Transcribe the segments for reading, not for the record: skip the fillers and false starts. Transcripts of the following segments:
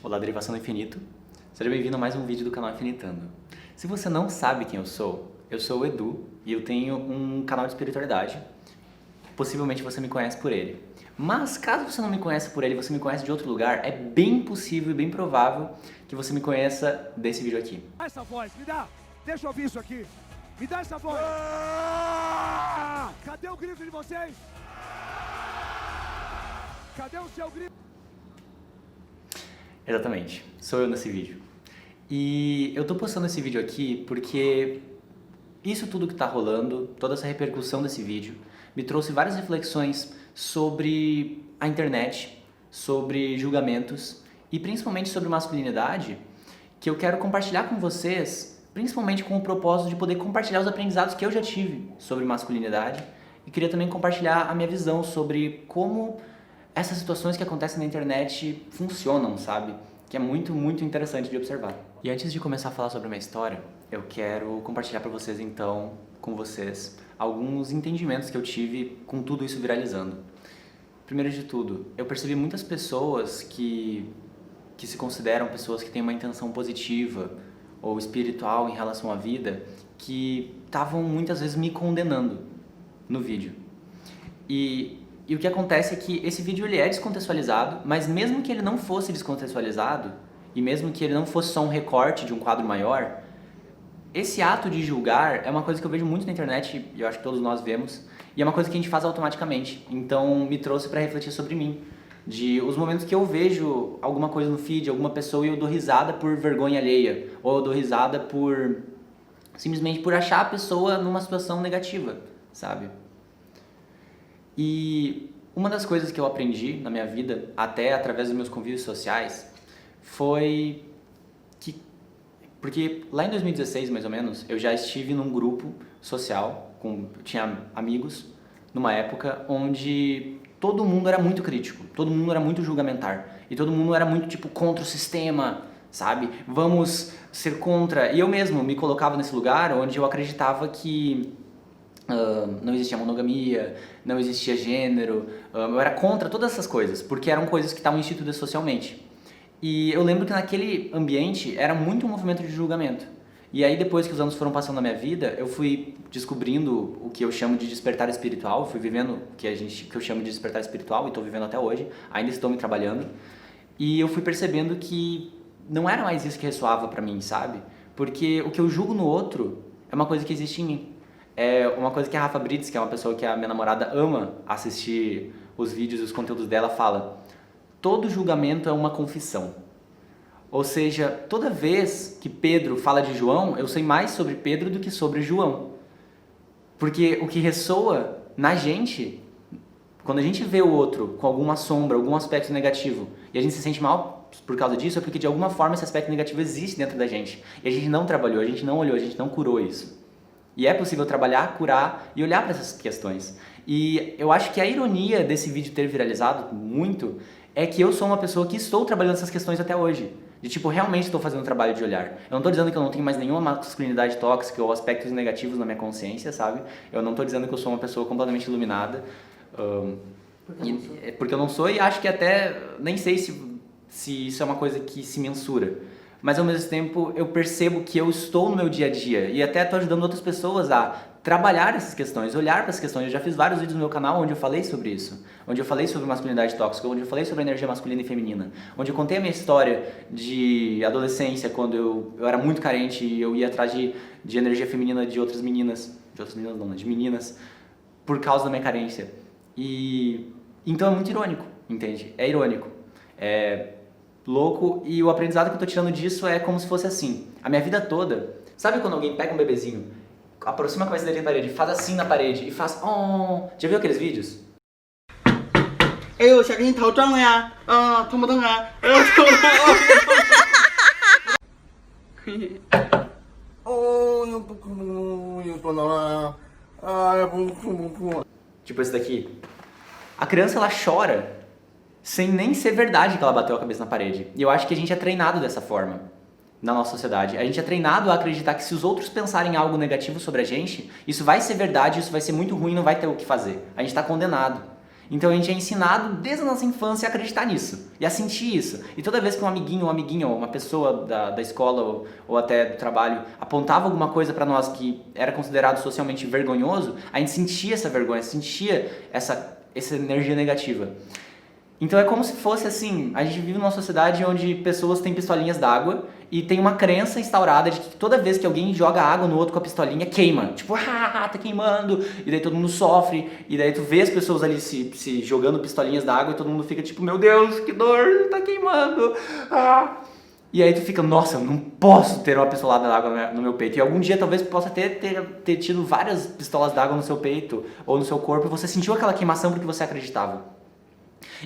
Olá, Derivação do Infinito. Seja bem-vindo a mais um vídeo do canal Infinitando. Se você não sabe quem eu sou o Edu e eu tenho um canal de espiritualidade. Possivelmente você me conhece por ele. Mas caso você não me conheça por ele, você me conhece de outro lugar, é bem possível e bem provável que você me conheça desse vídeo aqui. Essa voz, me dá! Deixa eu ouvir isso aqui! Me dá essa voz! Cadê o grito de vocês? Cadê o seu grito? Exatamente, sou eu nesse vídeo. E eu tô postando esse vídeo aqui porque isso tudo que tá rolando, toda essa repercussão desse vídeo, me trouxe várias reflexões sobre a internet, sobre julgamentos e principalmente sobre masculinidade, que eu quero compartilhar com vocês, principalmente com o propósito de poder compartilhar os aprendizados que eu já tive sobre masculinidade e queria também compartilhar a minha visão sobre como essas situações que acontecem na internet funcionam, sabe? Que é muito, muito interessante de observar. E antes de começar a falar sobre a minha história, eu quero compartilhar para vocês então, com vocês, alguns entendimentos que eu tive com tudo isso viralizando. Primeiro de tudo, eu percebi muitas pessoas que se consideram pessoas que têm uma intenção positiva ou espiritual em relação à vida, que estavam muitas vezes me condenando no vídeo. E o que acontece é que esse vídeo ele é descontextualizado, mas mesmo que ele não fosse descontextualizado, e mesmo que ele não fosse só um recorte de um quadro maior, esse ato de julgar é uma coisa que eu vejo muito na internet, e eu acho que todos nós vemos, e é uma coisa que a gente faz automaticamente. Então me trouxe para refletir sobre mim, de os momentos que eu vejo alguma coisa no feed, alguma pessoa e eu dou risada por vergonha alheia, ou eu dou risada por simplesmente por achar a pessoa numa situação negativa, sabe? E uma das coisas que eu aprendi na minha vida, até através dos meus convívios sociais, foi que... Porque lá em 2016, mais ou menos, eu já estive num grupo social, tinha amigos, numa época onde todo mundo era muito crítico, todo mundo era muito julgamentar, e todo mundo era muito, tipo, contra o sistema, sabe? Vamos ser contra... E eu mesmo me colocava nesse lugar onde eu acreditava que... não existia monogamia, não existia gênero, eu era contra todas essas coisas, porque eram coisas que estavam instituídas socialmente. E eu lembro que naquele ambiente era muito um movimento de julgamento. E aí depois que os anos foram passando na minha vida, eu fui descobrindo o que eu chamo de despertar espiritual, fui vivendo o que eu chamo de despertar espiritual e estou vivendo até hoje, ainda estou me trabalhando. E eu fui percebendo que não era mais isso que ressoava pra mim, sabe? Porque o que eu julgo no outro é uma coisa que existe em mim. É uma coisa que a Rafa Brits, que é uma pessoa que a minha namorada ama assistir os vídeos e os conteúdos dela, fala: todo julgamento é uma confissão. Ou seja, toda vez que Pedro fala de João, eu sei mais sobre Pedro do que sobre João. Porque o que ressoa na gente, quando a gente vê o outro com alguma sombra, algum aspecto negativo, e a gente se sente mal por causa disso, é porque de alguma forma esse aspecto negativo existe dentro da gente. E a gente não trabalhou, a gente não olhou, a gente não curou isso. E é possível trabalhar, curar e olhar para essas questões. E eu acho que a ironia desse vídeo ter viralizado muito é que eu sou uma pessoa que estou trabalhando essas questões até hoje. De tipo, realmente estou fazendo um trabalho de olhar. Eu não estou dizendo que eu não tenho mais nenhuma masculinidade tóxica ou aspectos negativos na minha consciência, sabe? Eu não estou dizendo que eu sou uma pessoa completamente iluminada. Porque eu não sou e acho que até nem sei se isso é uma coisa que se mensura. Mas ao mesmo tempo eu percebo que eu estou no meu dia a dia e até estou ajudando outras pessoas a trabalhar essas questões, olhar para essas questões. Eu já fiz vários vídeos no meu canal onde eu falei sobre isso, onde eu falei sobre masculinidade tóxica, onde eu falei sobre energia masculina e feminina, onde eu contei a minha história de adolescência, quando eu era muito carente e eu ia atrás de energia feminina de outras meninas não, de meninas, por causa da minha carência. E então é muito irônico, entende? É irônico. É louco, e o aprendizado que eu tô tirando disso é como se fosse assim, a minha vida toda, sabe quando alguém pega um bebezinho, aproxima a cabeça dele da parede, faz assim na parede e faz oh, já viu aqueles vídeos? Eu já quem头撞了呀，痛不痛啊？哦，又不哭，又多挠了，不哭。 Tipo esse daqui. A criança ela chora sem nem ser verdade que ela bateu a cabeça na parede. E eu acho que a gente é treinado dessa forma na nossa sociedade. A gente é treinado a acreditar que se os outros pensarem algo negativo sobre a gente, isso vai ser verdade, isso vai ser muito ruim, não vai ter o que fazer. A gente está condenado. Então a gente é ensinado desde a nossa infância a acreditar nisso e a sentir isso. E toda vez que um amiguinho, uma amiguinha, ou uma pessoa da escola ou até do trabalho apontava alguma coisa pra nós que era considerado socialmente vergonhoso, a gente sentia essa vergonha, sentia essa energia negativa. Então é como se fosse assim, a gente vive numa sociedade onde pessoas têm pistolinhas d'água e tem uma crença instaurada de que toda vez que alguém joga água no outro com a pistolinha, queima. Tipo, tá queimando, e daí todo mundo sofre, e daí tu vê as pessoas ali se jogando pistolinhas d'água e todo mundo fica tipo, meu Deus, que dor, tá queimando. E aí tu fica, nossa, eu não posso ter uma pistolada d'água no meu peito. E algum dia talvez possa ter tido várias pistolas d'água no seu peito ou no seu corpo e você sentiu aquela queimação porque você acreditava.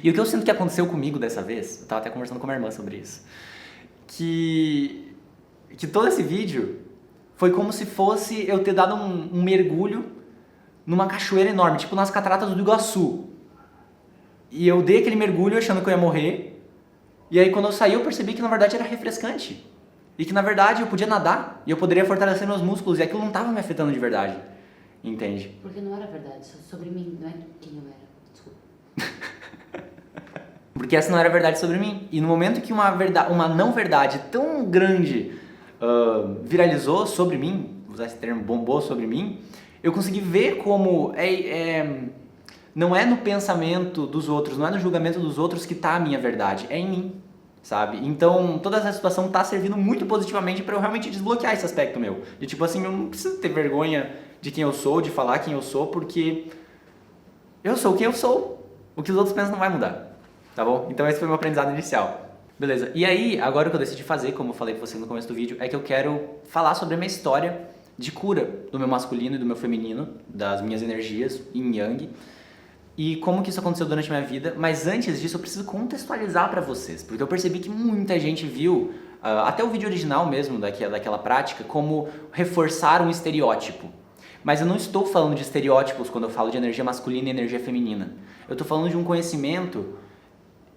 E o que eu sinto que aconteceu comigo dessa vez, eu tava até conversando com a minha irmã sobre isso, que todo esse vídeo foi como se fosse eu ter dado um mergulho numa cachoeira enorme, tipo nas cataratas do Iguaçu. E eu dei aquele mergulho achando que eu ia morrer, e aí quando eu saí eu percebi que na verdade era refrescante. E que na verdade eu podia nadar, e eu poderia fortalecer meus músculos, e aquilo não tava me afetando de verdade. Entende? Porque não era verdade, sobre mim, não é quem eu era. Desculpa. Porque essa não era verdade sobre mim. E no momento que uma não verdade tão grande viralizou sobre mim, vou usar esse termo, bombou sobre mim, eu consegui ver como não é no pensamento dos outros, não é no julgamento dos outros que está a minha verdade, é em mim, sabe? Então toda essa situação está servindo muito positivamente para eu realmente desbloquear esse aspecto meu. De tipo assim, eu não preciso ter vergonha de quem eu sou, de falar quem eu sou, porque eu sou quem eu sou. O que os outros pensam não vai mudar. Tá bom? Então esse foi o meu aprendizado inicial. Beleza. E aí, agora o que eu decidi fazer, como eu falei pra você no começo do vídeo, é que eu quero falar sobre a minha história de cura do meu masculino e do meu feminino, das minhas energias, yin yang, e como que isso aconteceu durante a minha vida. Mas antes disso, eu preciso contextualizar pra vocês, porque eu percebi que muita gente viu, até o vídeo original mesmo daquela prática, como reforçar um estereótipo. Mas eu não estou falando de estereótipos quando eu falo de energia masculina e energia feminina. Eu estou falando de um conhecimento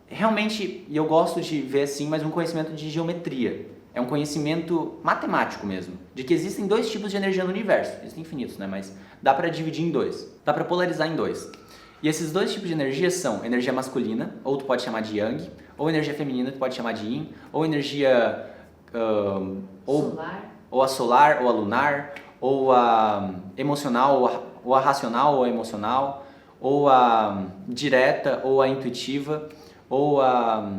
realmente, e eu gosto de ver assim, mas um conhecimento de geometria. É um conhecimento matemático mesmo, de que existem dois tipos de energia no universo. Existem infinitos, né? Mas dá pra dividir em dois. Dá pra polarizar em dois. E esses dois tipos de energia são energia masculina, ou tu pode chamar de yang, ou energia feminina, tu pode chamar de yin, ou energia Solar. ou a solar, ou a lunar, ou a emocional, ou a racional, ou a emocional, ou a direta, ou a intuitiva, ou a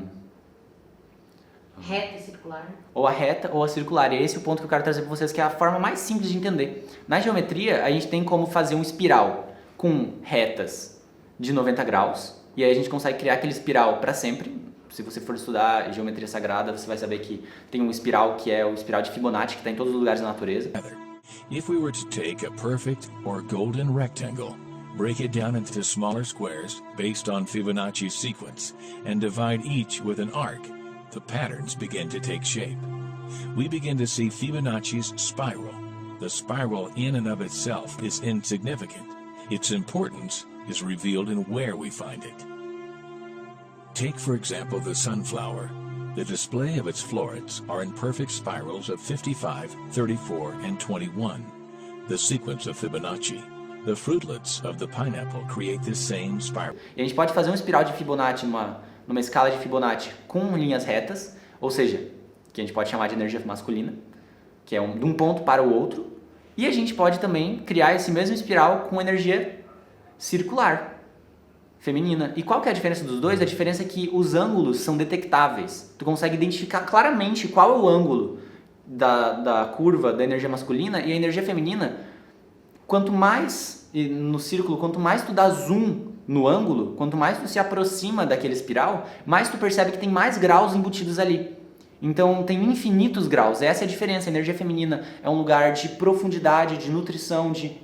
Reta e circular. ou a reta ou a circular. E esse é o ponto que eu quero trazer para vocês, que é a forma mais simples de entender. Na geometria, a gente tem como fazer um espiral com retas de 90 graus, e aí a gente consegue criar aquele espiral para sempre. Se você for estudar geometria sagrada, você vai saber que tem um espiral que é o espiral de Fibonacci, que está em todos os lugares da natureza. If we were to take a perfect or golden rectangle, break it down into smaller squares based on Fibonacci's sequence, and divide each with an arc, the patterns begin to take shape. We begin to see Fibonacci's spiral. The spiral in and of itself is insignificant. Its importance is revealed in where we find it. Take, for example, the sunflower. The display of its florets are in perfect spirals of 55, 34, and 21, the sequence of Fibonacci. The fruitlets of the pineapple create this same spiral. E a gente pode fazer um espiral de Fibonacci numa escala de Fibonacci com linhas retas, ou seja, que a gente pode chamar de energia masculina, que é de um ponto para o outro. E a gente pode também criar esse mesmo espiral com energia circular, feminina. E qual que é a diferença dos dois? A diferença é que os ângulos são detectáveis. Tu consegue identificar claramente qual é o ângulo da curva da energia masculina, e a energia feminina, quanto mais no círculo, quanto mais tu dá zoom no ângulo, quanto mais tu se aproxima daquele espiral, mais tu percebe que tem mais graus embutidos ali. Então tem infinitos graus. Essa é a diferença. A energia feminina é um lugar de profundidade, de nutrição, de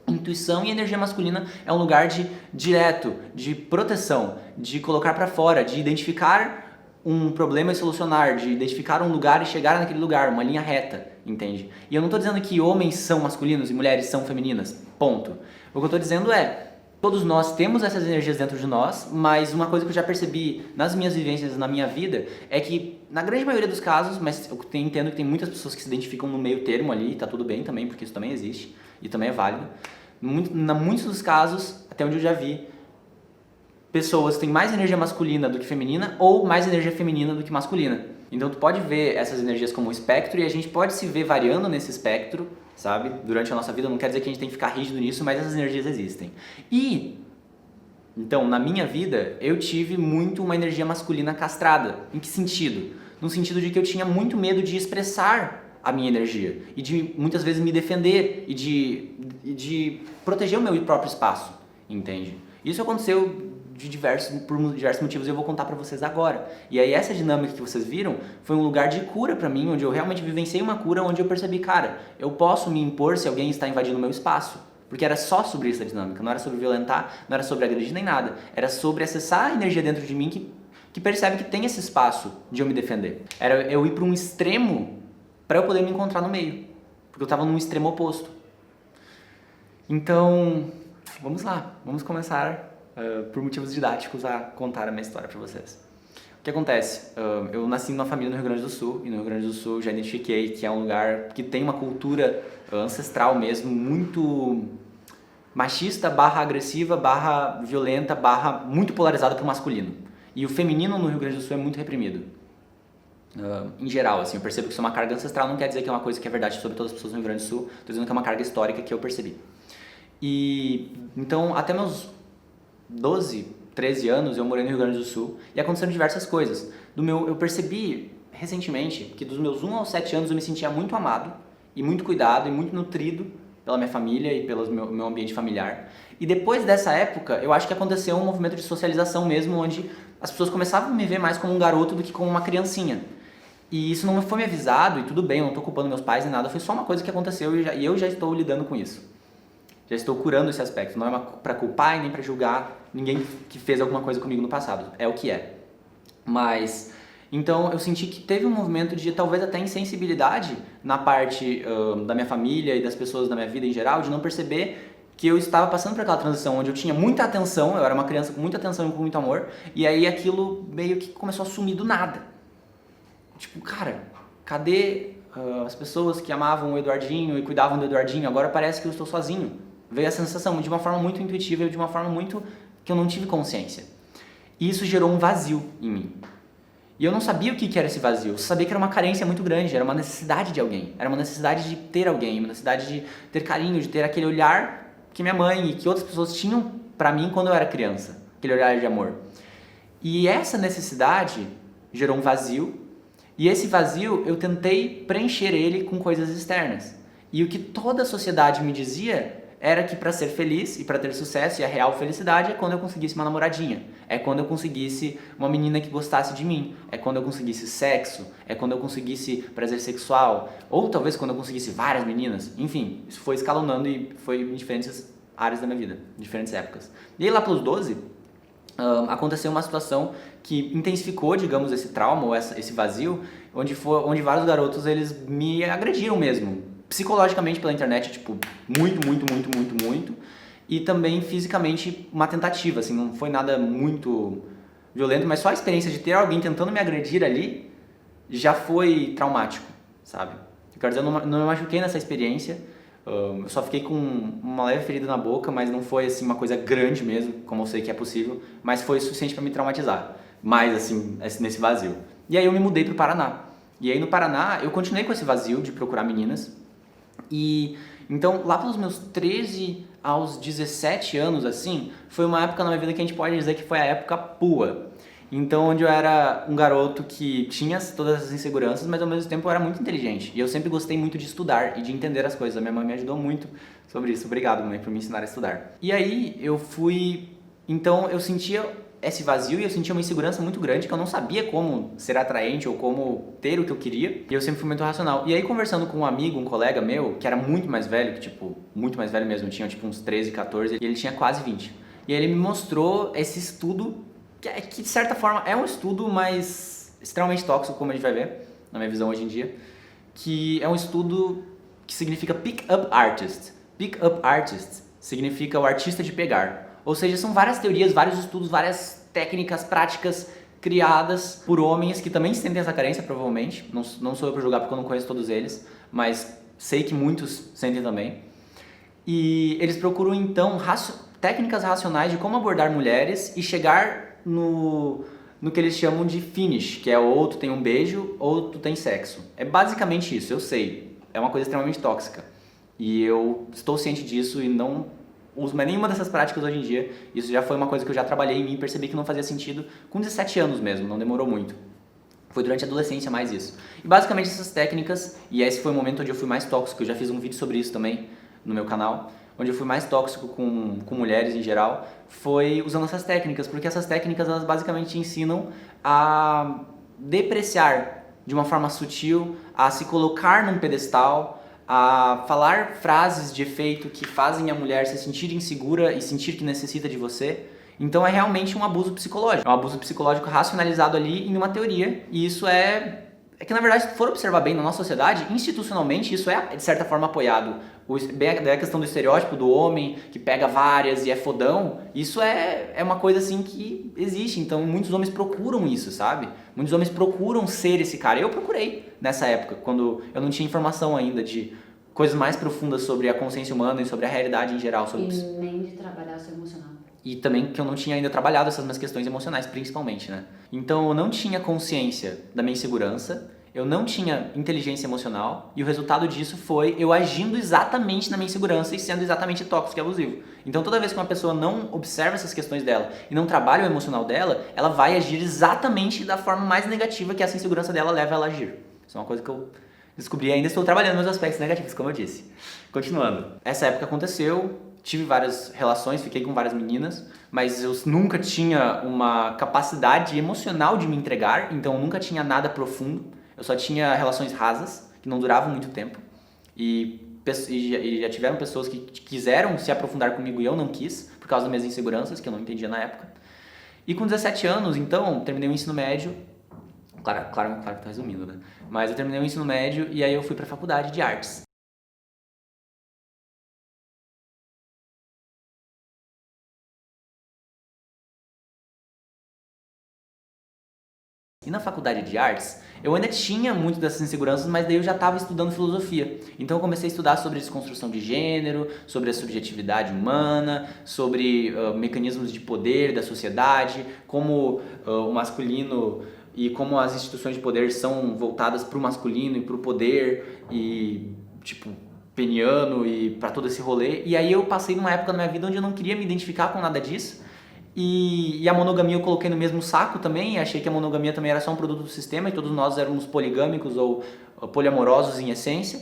intuição, e a energia masculina é um lugar de direto, de proteção, de colocar para fora, de identificar um problema e solucionar, de identificar um lugar e chegar naquele lugar, uma linha reta, entende? E eu não estou dizendo que homens são masculinos e mulheres são femininas, ponto. O que eu estou dizendo é, todos nós temos essas energias dentro de nós, mas uma coisa que eu já percebi nas minhas vivências, na minha vida, é que na grande maioria dos casos, mas eu entendo que tem muitas pessoas que se identificam no meio termo ali, tá tudo bem também, porque isso também existe e também é válido. Muitos dos casos, até onde eu já vi, pessoas têm mais energia masculina do que feminina ou mais energia feminina do que masculina. Então tu pode ver essas energias como um espectro e a gente pode se ver variando nesse espectro, sabe? Durante a nossa vida, não quer dizer que a gente tem que ficar rígido nisso, mas essas energias existem. Então, na minha vida, eu tive muito uma energia masculina castrada. Em que sentido? No sentido de que eu tinha muito medo de expressar a minha energia e de muitas vezes me defender e de proteger o meu próprio espaço, entende? Isso aconteceu por diversos motivos e eu vou contar pra vocês agora. E aí essa dinâmica que vocês viram foi um lugar de cura pra mim, onde eu realmente vivenciei uma cura, onde eu percebi, cara, eu posso me impor se alguém está invadindo o meu espaço. Porque era só sobre essa dinâmica, não era sobre violentar, não era sobre agredir nem nada. Era sobre acessar a energia dentro de mim que percebe que tem esse espaço de eu me defender. Era eu ir pra um extremo pra eu poder me encontrar no meio. Porque eu tava num extremo oposto. Então, vamos lá, vamos começar por motivos didáticos a contar a minha história para vocês. O que acontece? Eu nasci numa família no Rio Grande do Sul, e no Rio Grande do Sul já identifiquei que é um lugar que tem uma cultura ancestral mesmo, muito machista, /agressiva, /violenta, muito polarizada pro masculino. E o feminino no Rio Grande do Sul é muito reprimido. Em geral, assim, eu percebo que isso é uma carga ancestral, não quer dizer que é uma coisa que é verdade sobre todas as pessoas no Rio Grande do Sul, estou dizendo que é uma carga histórica que eu percebi. E então, até meus 12, 13 anos eu morei no Rio Grande do Sul e aconteceram diversas coisas. Eu percebi recentemente que dos meus 1 aos 7 anos eu me sentia muito amado e muito cuidado e muito nutrido pela minha família e pelo meu ambiente familiar. E depois dessa época, eu acho que aconteceu um movimento de socialização mesmo, onde as pessoas começavam a me ver mais como um garoto do que como uma criancinha. E isso não foi me avisado, e tudo bem, eu não estou culpando meus pais nem nada, foi só uma coisa que aconteceu e eu já estou lidando com isso. Já estou curando esse aspecto, não é para culpar e nem para julgar ninguém que fez alguma coisa comigo no passado, é o que é. Mas, então eu senti que teve um movimento de talvez até insensibilidade na parte da minha família e das pessoas da minha vida em geral, de não perceber que eu estava passando por aquela transição onde eu tinha muita atenção, eu era uma criança com muita atenção e com muito amor, e aí aquilo meio que começou a sumir do nada. Tipo, cara, cadê as pessoas que amavam o Eduardinho e cuidavam do Eduardinho? Agora parece que eu estou sozinho. Veio a sensação de uma forma muito intuitiva e de uma forma muito que eu não tive consciência. E isso gerou um vazio em mim. E eu não sabia o que era esse vazio. Eu sabia que era uma carência muito grande, era uma necessidade de alguém. Era uma necessidade de ter alguém, uma necessidade de ter carinho, de ter aquele olhar que minha mãe e que outras pessoas tinham pra mim quando eu era criança. Aquele olhar de amor. E essa necessidade gerou um vazio. E esse vazio eu tentei preencher ele com coisas externas. E o que toda a sociedade me dizia era que para ser feliz e para ter sucesso e a real felicidade é quando eu conseguisse uma namoradinha, é quando eu conseguisse uma menina que gostasse de mim, é quando eu conseguisse sexo, é quando eu conseguisse prazer sexual, ou talvez quando eu conseguisse várias meninas. Enfim, isso foi escalonando e foi em diferentes áreas da minha vida, em diferentes épocas. E aí lá pelos 12, aconteceu uma situação que intensificou, digamos, esse trauma ou esse vazio, onde vários garotos eles me agrediram mesmo, psicologicamente pela internet, tipo, muito, e também fisicamente uma tentativa, assim, não foi nada muito violento, mas só a experiência de ter alguém tentando me agredir ali já foi traumático, sabe? Eu quero dizer, eu não me machuquei nessa experiência, eu só fiquei com uma leve ferida na boca, mas não foi, assim, uma coisa grande mesmo, como eu sei que é possível, mas foi suficiente para me traumatizar, mais, assim, nesse vazio. E aí eu me mudei pro Paraná. E aí no Paraná eu continuei com esse vazio de procurar meninas. E então lá pelos meus 13 aos 17 anos, assim, foi uma época na minha vida que a gente pode dizer que foi a época pua. Então, onde eu era um garoto que tinha todas essas inseguranças, mas ao mesmo tempo eu era muito inteligente. E eu sempre gostei muito de estudar e de entender as coisas. A minha mãe me ajudou muito sobre isso. Obrigado, mãe, por me ensinar a estudar. E aí então eu sentia esse vazio e eu sentia uma insegurança muito grande, que eu não sabia como ser atraente ou como ter o que eu queria, e eu sempre fui muito racional. E aí, conversando com um amigo, um colega meu, que era muito mais velho, que tipo, muito mais velho mesmo, tinha tipo uns 13, 14, e ele tinha quase 20. E aí ele me mostrou esse estudo, que de certa forma é um estudo, mas extremamente tóxico, como a gente vai ver, na minha visão hoje em dia, que é um estudo que significa Pick Up Artist. Pick Up Artist significa o artista de pegar. Ou seja, são várias teorias, vários estudos, várias técnicas, práticas criadas por homens que também sentem essa carência, provavelmente. Não sou eu para julgar porque eu não conheço todos eles, mas sei que muitos sentem também. E eles procuram, então, técnicas racionais de como abordar mulheres e chegar no que eles chamam de finish, que é ou tu tem um beijo ou tu tem sexo. É basicamente isso, eu sei. É uma coisa extremamente tóxica. E eu estou ciente disso e não uso mais nenhuma dessas práticas hoje em dia. Isso já foi uma coisa que eu já trabalhei em mim e percebi que não fazia sentido com 17 anos mesmo, não demorou muito. Foi durante a adolescência mais isso. E basicamente essas técnicas, e esse foi o momento onde eu fui mais tóxico, eu já fiz um vídeo sobre isso também no meu canal, onde eu fui mais tóxico com mulheres em geral, foi usando essas técnicas, porque essas técnicas elas basicamente te ensinam a depreciar de uma forma sutil, a se colocar num pedestal, a falar frases de efeito que fazem a mulher se sentir insegura e sentir que necessita de você. Então é realmente um abuso psicológico. É um abuso psicológico racionalizado ali em uma teoria. E isso é que, na verdade, se for observar bem na nossa sociedade, institucionalmente, isso é, de certa forma, apoiado. Bem a questão do estereótipo do homem que pega várias e é fodão, isso é uma coisa, assim, que existe. Então, muitos homens procuram isso, sabe? Muitos homens procuram ser esse cara. Eu procurei nessa época, quando eu não tinha informação ainda de coisas mais profundas sobre a consciência humana e sobre a realidade em geral. Sobre E nem de trabalhar o seu emocional. E também que eu não tinha ainda trabalhado essas minhas questões emocionais, principalmente, né? Então eu não tinha consciência da minha insegurança, eu não tinha inteligência emocional, e o resultado disso foi eu agindo exatamente na minha insegurança e sendo exatamente tóxico e abusivo. Então toda vez que uma pessoa não observa essas questões dela e não trabalha o emocional dela, ela vai agir exatamente da forma mais negativa que essa insegurança dela leva ela a agir. Isso é uma coisa que eu descobri e ainda estou trabalhando nos aspectos negativos, como eu disse. Continuando. Essa época aconteceu, tive várias relações, fiquei com várias meninas, mas eu nunca tinha uma capacidade emocional de me entregar, então eu nunca tinha nada profundo, eu só tinha relações rasas, que não duravam muito tempo, e já tiveram pessoas que quiseram se aprofundar comigo e eu não quis, por causa das minhas inseguranças, que eu não entendia na época. E com 17 anos, então, terminei o ensino médio, claro que tá resumindo, né? Mas eu terminei o ensino médio e aí eu fui pra faculdade de artes. E na faculdade de artes, eu ainda tinha muito dessas inseguranças, mas daí eu já estava estudando filosofia. Então eu comecei a estudar sobre desconstrução de gênero, sobre a subjetividade humana, sobre mecanismos de poder da sociedade, como o masculino e como as instituições de poder são voltadas para o masculino e para o poder e, tipo, peniano e para todo esse rolê. E aí eu passei numa época na minha vida onde eu não queria me identificar com nada disso. E a monogamia eu coloquei no mesmo saco também, achei que a monogamia também era só um produto do sistema e todos nós éramos poligâmicos ou poliamorosos em essência.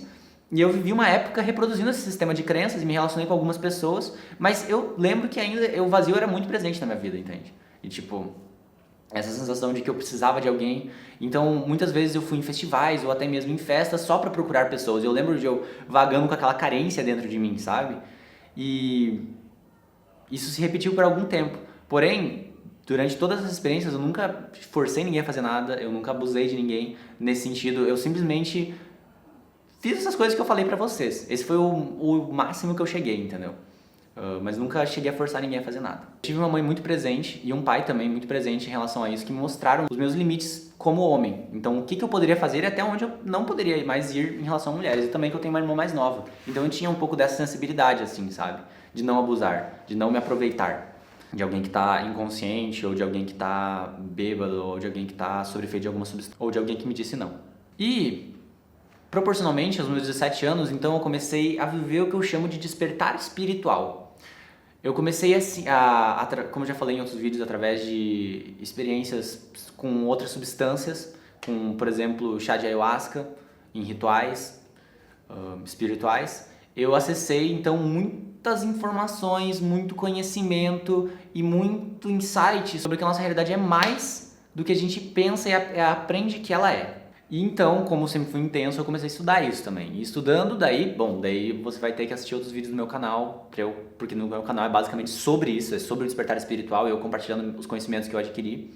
E eu vivi uma época reproduzindo esse sistema de crenças e me relacionei com algumas pessoas, mas eu lembro que ainda o vazio era muito presente na minha vida, entende? E tipo, essa sensação de que eu precisava de alguém. Então muitas vezes eu fui em festivais ou até mesmo em festas só pra procurar pessoas. Eu lembro de eu vagando com aquela carência dentro de mim, sabe? E isso se repetiu por algum tempo. Porém, durante todas as experiências eu nunca forcei ninguém a fazer nada, eu nunca abusei de ninguém nesse sentido, eu simplesmente fiz essas coisas que eu falei pra vocês. Esse foi o máximo que eu cheguei, entendeu? Mas nunca cheguei a forçar ninguém a fazer nada. Tive uma mãe muito presente e um pai também muito presente em relação a isso, que me mostraram os meus limites como homem. Então, o que eu poderia fazer e até onde eu não poderia mais ir em relação a mulheres. E também que eu tenho uma irmã mais nova. Então, eu tinha um pouco dessa sensibilidade, assim, sabe? De não abusar, de não me aproveitar de alguém que tá inconsciente, ou de alguém que tá bêbado, ou de alguém que tá sob efeito de alguma substância, ou de alguém que me disse não. E, proporcionalmente, aos meus 17 anos, então eu comecei a viver o que eu chamo de despertar espiritual. Eu comecei assim, como eu já falei em outros vídeos, através de experiências com outras substâncias, com, por exemplo, chá de ayahuasca, em rituais espirituais, eu acessei então muitas informações, muito conhecimento e muito insight sobre que a nossa realidade é mais do que a gente pensa e aprende que ela é. E então, como eu sempre fui intenso, eu comecei a estudar isso também. E estudando, daí você vai ter que assistir outros vídeos no meu canal, porque no meu canal é basicamente sobre isso, é sobre o despertar espiritual, eu compartilhando os conhecimentos que eu adquiri.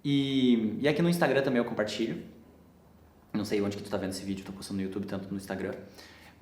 E aqui no Instagram também eu compartilho. Não sei onde que tu tá vendo esse vídeo, tô postando no YouTube, tanto no Instagram.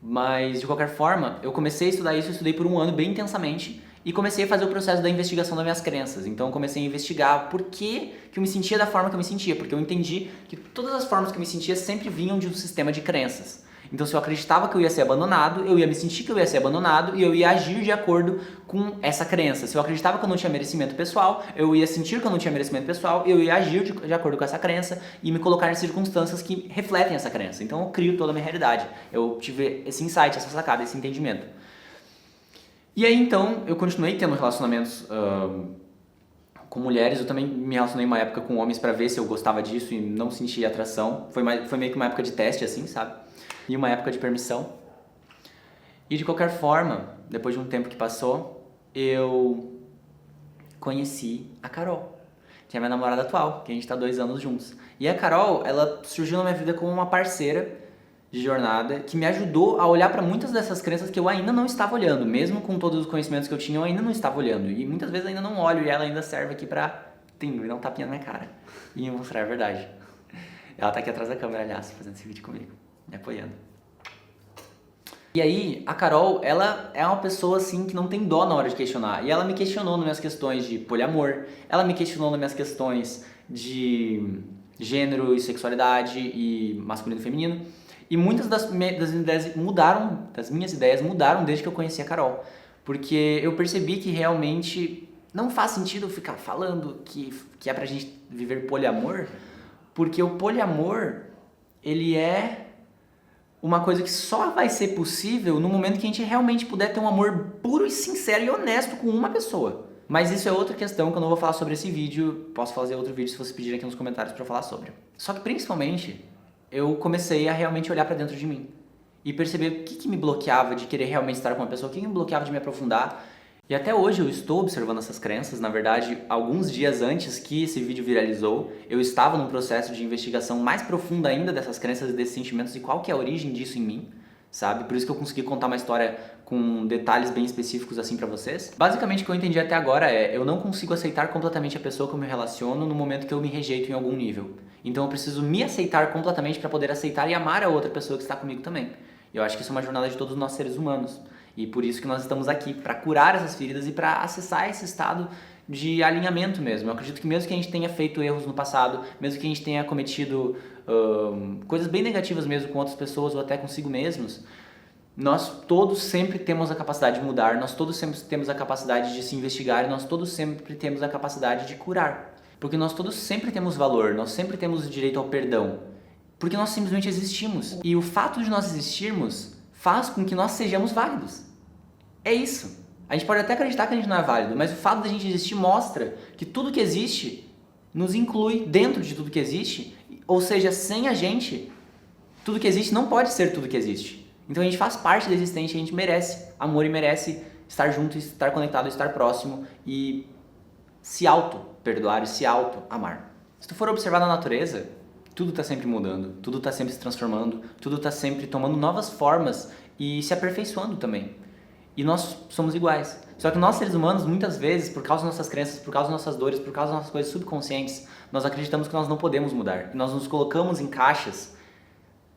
Mas, de qualquer forma, eu comecei a estudar isso, eu estudei por um ano bem intensamente e comecei a fazer o processo da investigação das minhas crenças. Então, eu comecei a investigar por que eu me sentia da forma que eu me sentia, porque eu entendi que todas as formas que eu me sentia sempre vinham de um sistema de crenças. Então, se eu acreditava que eu ia ser abandonado, eu ia me sentir que eu ia ser abandonado e eu ia agir de acordo com essa crença. Se eu acreditava que eu não tinha merecimento pessoal, eu ia sentir que eu não tinha merecimento pessoal e eu ia agir de acordo com essa crença e me colocar em circunstâncias que refletem essa crença. Então, eu crio toda a minha realidade. Eu tive esse insight, essa sacada, esse entendimento. E aí, então, eu continuei tendo relacionamentos com mulheres. Eu também me relacionei uma época com homens pra ver se eu gostava disso e não sentia atração. Foi meio que uma época de teste, assim, sabe? E uma época de permissão. E de qualquer forma, depois de um tempo que passou, eu conheci a Carol, que é minha namorada atual, que a gente tá 2 anos juntos. E a Carol, ela surgiu na minha vida como uma parceira de jornada que me ajudou a olhar para muitas dessas crenças que eu ainda não estava olhando. Mesmo com todos os conhecimentos que eu tinha, eu ainda não estava olhando. E muitas vezes ainda não olho e ela ainda serve aqui pra me dar um tapinha na minha cara e me mostrar a verdade. Ela tá aqui atrás da câmera, aliás, fazendo esse vídeo comigo, me apoiando. E aí, a Carol, ela é uma pessoa assim que não tem dó na hora de questionar. E ela me questionou nas minhas questões de poliamor, ela me questionou nas minhas questões de gênero e sexualidade e masculino e feminino. E muitas das minhas ideias mudaram desde que eu conheci a Carol. Porque eu percebi que realmente não faz sentido ficar falando que é pra gente viver poliamor, porque o poliamor, ele é uma coisa que só vai ser possível no momento que a gente realmente puder ter um amor puro e sincero e honesto com uma pessoa. Mas isso é outra questão que eu não vou falar sobre esse vídeo. Posso fazer outro vídeo se vocês pedirem aqui nos comentários pra eu falar sobre. Só que principalmente, eu comecei a realmente olhar pra dentro de mim e perceber o que me bloqueava de querer realmente estar com uma pessoa, o que me bloqueava de me aprofundar. E até hoje eu estou observando essas crenças. Na verdade, alguns dias antes que esse vídeo viralizou, eu estava num processo de investigação mais profunda ainda dessas crenças e desses sentimentos e qual que é a origem disso em mim, sabe? Por isso que eu consegui contar uma história com detalhes bem específicos assim pra vocês. Basicamente o que eu entendi até agora é, eu não consigo aceitar completamente a pessoa que eu me relaciono no momento que eu me rejeito em algum nível. Então eu preciso me aceitar completamente para poder aceitar e amar a outra pessoa que está comigo também. Eu acho que isso é uma jornada de todos nós seres humanos. E por isso que nós estamos aqui, para curar essas feridas e para acessar esse estado de alinhamento mesmo. Eu acredito que mesmo que a gente tenha feito erros no passado, mesmo que a gente tenha cometido coisas bem negativas mesmo com outras pessoas ou até consigo mesmos, nós todos sempre temos a capacidade de mudar, nós todos sempre temos a capacidade de se investigar e nós todos sempre temos a capacidade de curar. Porque nós todos sempre temos valor, nós sempre temos direito ao perdão. Porque nós simplesmente existimos. E o fato de nós existirmos faz com que nós sejamos válidos. É isso. A gente pode até acreditar que a gente não é válido, mas o fato de a gente existir mostra que tudo que existe nos inclui dentro de tudo que existe. Ou seja, sem a gente, tudo que existe não pode ser tudo que existe. Então a gente faz parte da existência, a gente merece amor e merece estar junto, estar conectado, estar próximo e se auto-perdoar e se auto-amar. Se tu for observar na natureza, tudo está sempre mudando, tudo está sempre se transformando, tudo está sempre tomando novas formas e se aperfeiçoando também. E nós somos iguais. Só que nós, seres humanos, muitas vezes, por causa das nossas crenças, por causa das nossas dores, por causa das nossas coisas subconscientes, nós acreditamos que nós não podemos mudar. E nós nos colocamos em caixas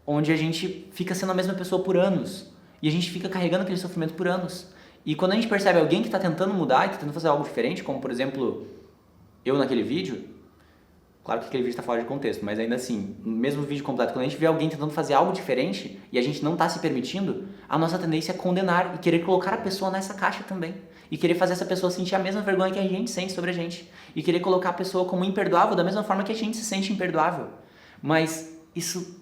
onde a gente fica sendo a mesma pessoa por anos. E a gente fica carregando aquele sofrimento por anos. E quando a gente percebe alguém que está tentando mudar e está tentando fazer algo diferente, como por exemplo, eu naquele vídeo, claro que aquele vídeo está fora de contexto, mas ainda assim, no mesmo vídeo completo, quando a gente vê alguém tentando fazer algo diferente e a gente não está se permitindo, a nossa tendência é condenar e querer colocar a pessoa nessa caixa também. E querer fazer essa pessoa sentir a mesma vergonha que a gente sente sobre a gente. E querer colocar a pessoa como imperdoável da mesma forma que a gente se sente imperdoável. Mas isso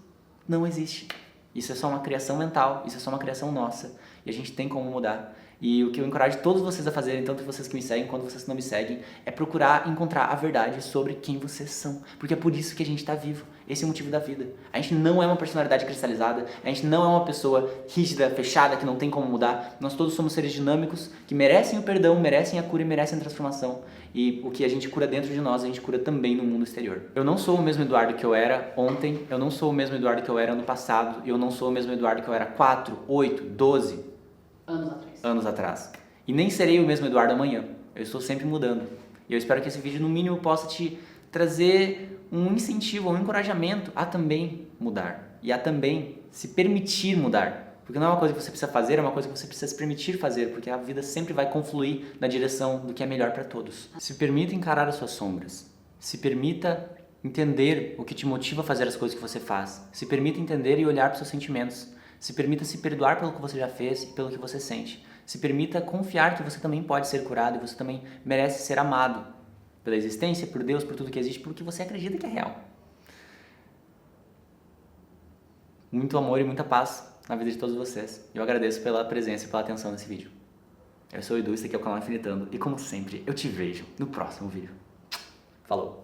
não existe. Isso é só uma criação mental, isso é só uma criação nossa. E a gente tem como mudar. E o que eu encorajo todos vocês a fazerem, tanto vocês que me seguem quanto vocês que não me seguem, é procurar encontrar a verdade sobre quem vocês são. Porque é por isso que a gente está vivo. Esse é o motivo da vida. A gente não é uma personalidade cristalizada, a gente não é uma pessoa rígida, fechada, que não tem como mudar. Nós todos somos seres dinâmicos, que merecem o perdão, merecem a cura e merecem a transformação. E o que a gente cura dentro de nós, a gente cura também no mundo exterior. Eu não sou o mesmo Eduardo que eu era ontem, eu não sou o mesmo Eduardo que eu era ano passado, e eu não sou o mesmo Eduardo que eu era 4, 8, 12 anos atrás. E nem serei o mesmo Eduardo amanhã. Eu estou sempre mudando. E eu espero que esse vídeo, no mínimo, possa te trazer um incentivo, um encorajamento a também mudar. E a também se permitir mudar. Porque não é uma coisa que você precisa fazer, é uma coisa que você precisa se permitir fazer. Porque a vida sempre vai confluir na direção do que é melhor para todos. Se permita encarar as suas sombras. Se permita entender o que te motiva a fazer as coisas que você faz. Se permita entender e olhar para os seus sentimentos. Se permita se perdoar pelo que você já fez e pelo que você sente. Se permita confiar que você também pode ser curado e você também merece ser amado pela existência, por Deus, por tudo que existe, por que você acredita que é real. Muito amor e muita paz na vida de todos vocês. Eu agradeço pela presença e pela atenção nesse vídeo. Eu sou o Edu, esse aqui é o canal Infinitando e como sempre, eu te vejo no próximo vídeo. Falou!